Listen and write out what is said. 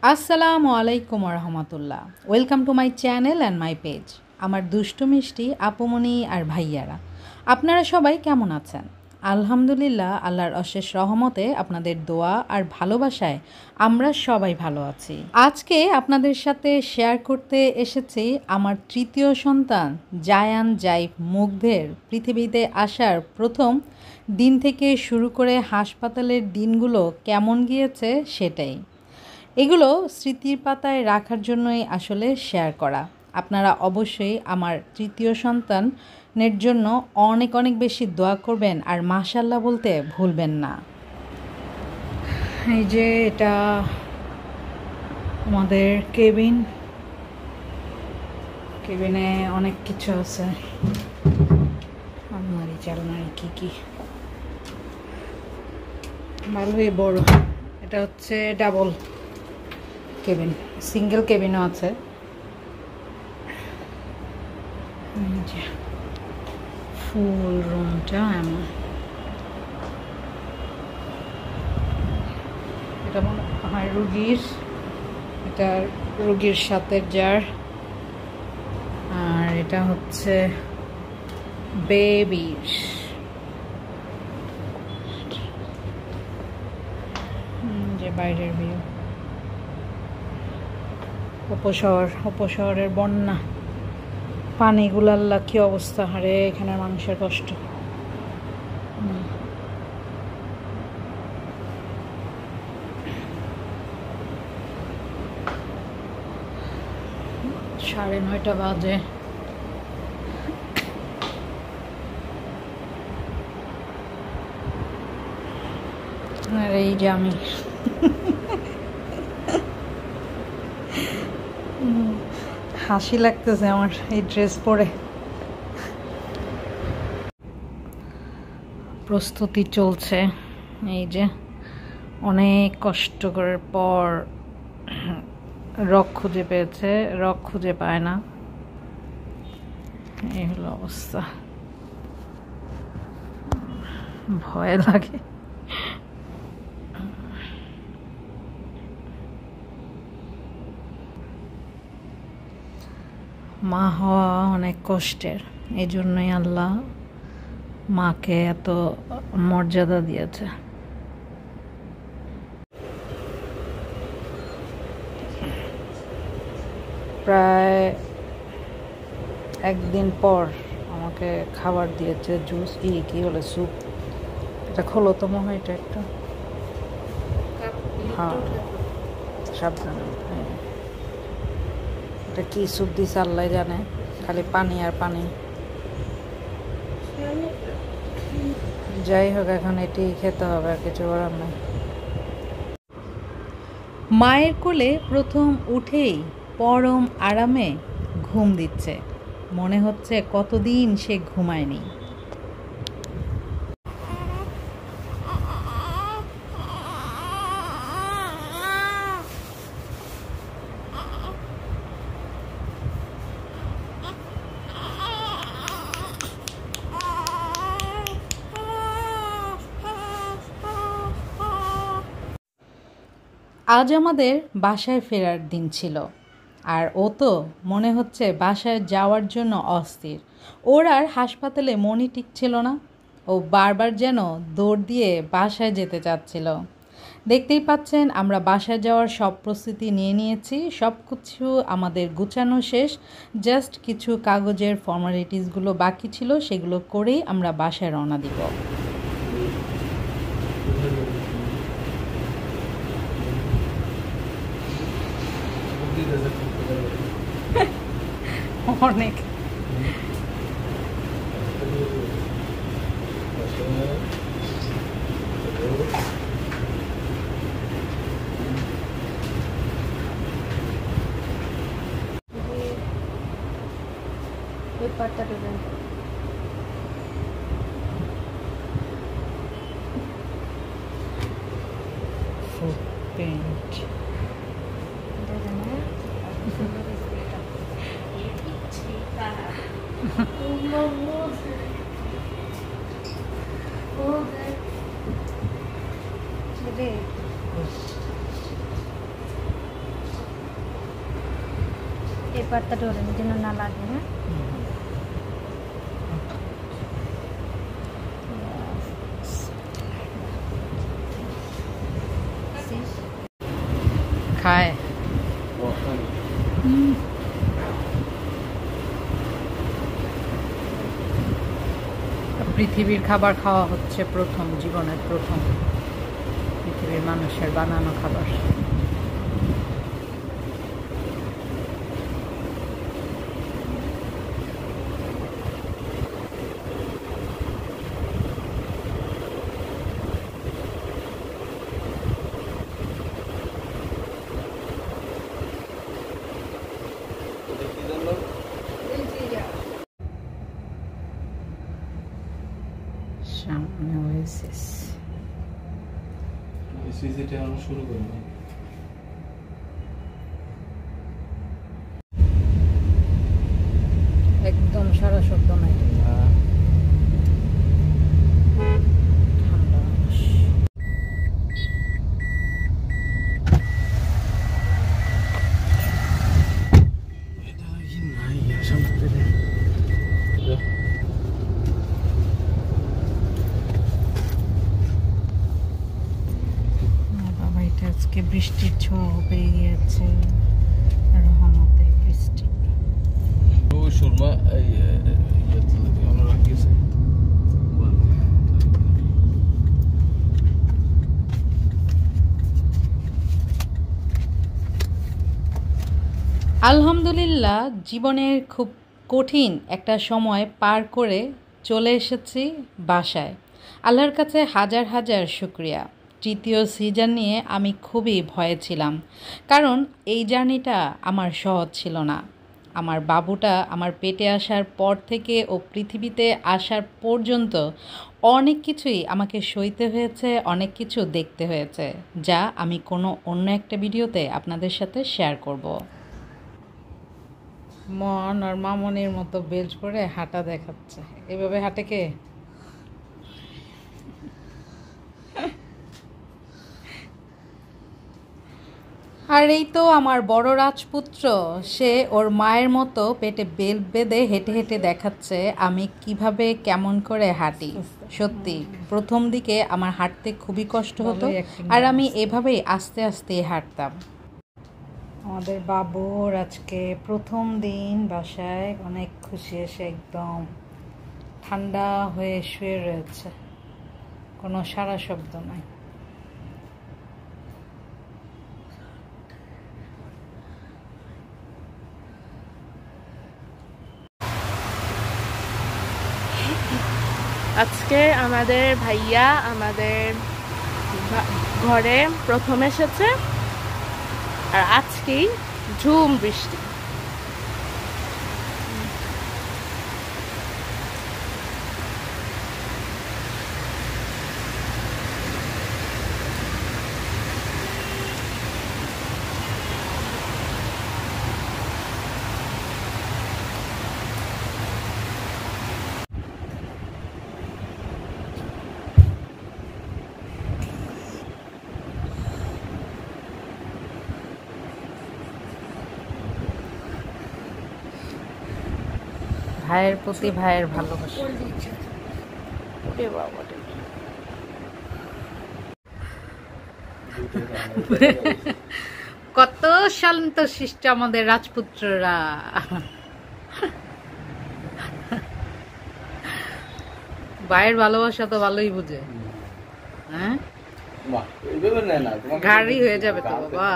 আসসালামু আলাইকুম রহমতুল্লাহ। Welcome to my channel and my page. আমার দুষ্টু মিষ্টি আপুমনি আর ভাইয়ারা, আপনারা সবাই কেমন আছেন? আলহামদুলিল্লাহ, আল্লাহর অশেষ রহমতে আপনাদের দোয়া আর ভালোবাসায় আমরা সবাই ভালো আছি। আজকে আপনাদের সাথে শেয়ার করতে এসেছি আমার তৃতীয় সন্তান জায়ান জাইফ মুগ্ধের পৃথিবীতে আসার প্রথম দিন থেকে শুরু করে হাসপাতালের দিনগুলো কেমন গিয়েছে সেটাই। এগুলো স্মৃতির পাতায় রাখার জন্যই আসলে শেয়ার করা। আপনারা অবশ্যই আমার তৃতীয় সন্তানের জন্য অনেক অনেক বেশি দোয়া করবেন আর মাশাআল্লাহ বলতে ভুলবেন না। এই যে এটা আমাদের কেবিনে অনেক কিছু আছে, আলমারি চালমারি কী ভালোই বড়। এটা হচ্ছে ডাবল কেবিন, সিঙ্গেল কেবিনও আছে। ফুল রুমটা এমন। এটা মনে হয় এটা রুগীর সাথে জার, আর এটা হচ্ছে বেবির। যে বাইরের ভিউ, উপশহরের বন্যা পানিগুলো, আল্লাহ কি অবস্থা! হারে এখানে মানুষের কষ্ট। সাড়ে 9টা বাজে। আর এই যে আমি হাসি লাগতেছে আমার এই ড্রেস পরে। প্রস্তুতি চলছে। এই যে অনেক কষ্ট করার পর রক খুঁজে পেয়েছে, রক খুঁজে পায় না, এই হলো অবস্থা। ভয় লাগে। মা হওয়া অনেক কষ্টের, এই জন্যই আল্লাহ মাকে এত মর্যাদা দিয়েছে। প্রায় একদিন পর আমাকে খাবার দিয়েছে, জুস কি হলো, স্যুপ। এটা খোলো তো, মনে হয় এটা একটা, হ্যাঁ সাবধানে। এটা কি স্যুপ দিছে আল্লাহ জানে, খালি পানি আর পানি। যাই হোক, এখন এটি খেতে হবে, আর কিছু করার নেই। মায়ের কোলে প্রথম উঠেই পরম আরামে ঘুম দিচ্ছে, মনে হচ্ছে কতদিন সে ঘুমায়নি। আজ আমাদের বাসায় ফেরার দিন ছিল, আর ও তো মনে হচ্ছে বাসায় যাওয়ার জন্য অস্থির। ওর আর হাসপাতালে মনই টিকছিল না, ও বারবার যেন দৌড় দিয়ে বাসায় যেতে চাচ্ছিল। দেখতেই পাচ্ছেন, আমরা বাসায় যাওয়ার সব প্রস্তুতি নিয়ে নিয়েছি, সব কিছু আমাদের গুছানো শেষ। জাস্ট কিছু কাগজের ফর্মালিটিসগুলো বাকি ছিল, সেগুলো করেই আমরা বাসায় রওনা দিব। অনেক পাটটা দেবেন। পেন্ট এই পাতাটা ওরের জন্য না লাগে। হ্যাঁ, খায় পৃথিবীর খাবার খাওয়া হচ্ছে প্রথম, জীবনের প্রথম পৃথিবীর মানুষের বানানো খাবার। সামনে ওয়েসিস শুরু করি একদম সারা শব্দ নাই, ঠান্ডা মানুষ। বাবা, এটা আজকে বৃষ্টির ছোঁয়া পেয়ে গিয়েছে, রহমতের বৃষ্টি। সুরমা রাখিয়েছে। আলহামদুলিল্লাহ, জীবনের খুব কঠিন একটা সময় পার করে চলে এসেছি বাসায়। আল্লাহর কাছে হাজার হাজার শুকরিয়া। তৃতীয় সিজন নিয়ে আমি খুবই ভয়ে ছিলাম, কারণ এই জার্নিটা আমার সহজ ছিল না। আমার বাবুটা আমার পেটে আসার পর থেকে ও পৃথিবীতে আসার পর্যন্ত অনেক কিছুই আমাকে সইতে হয়েছে, অনেক কিছু দেখতে হয়েছে, যা আমি কোনো অন্য একটা ভিডিওতে আপনাদের সাথে শেয়ার করব। মন আর মামনির মতো বেল্ট পরে হাঁটা দেখাচ্ছে। এভাবে হাঁটে কে? আর এই তো আমার বড় রাজপুত্র, সে ওর মায়ের মতো পেটে বেল্ট বেঁধে হেঁটে হেঁটে দেখাচ্ছে আমি কিভাবে কেমন করে হাঁটি। সত্যি প্রথম দিকে আমার হাঁটতে খুবই কষ্ট হতো, আর আমি এভাবেই আস্তে আস্তে হাঁটতাম। আমাদের বাবুর আজকে প্রথম দিন বাসায়, অনেক খুশি, এসে একদম ঠান্ডা হয়ে শুয়ে রয়েছে, কোনো সারা শব্দ নাই। আজকে আমাদের ভাইয়া আমাদের ঘরে প্রথম এসেছে, আর আজকেই ঝুম বৃষ্টি। ভাইয়ের প্রতি ভাইয়ের ভালোবাসা। কত শান্ত শিষ্ট আমাদের রাজপুত্ররা। ভাইয়ের ভালোবাসা তো ভালোই বুঝে। হ্যাঁ, গাড়ি হয়ে যাবে তো বাবা।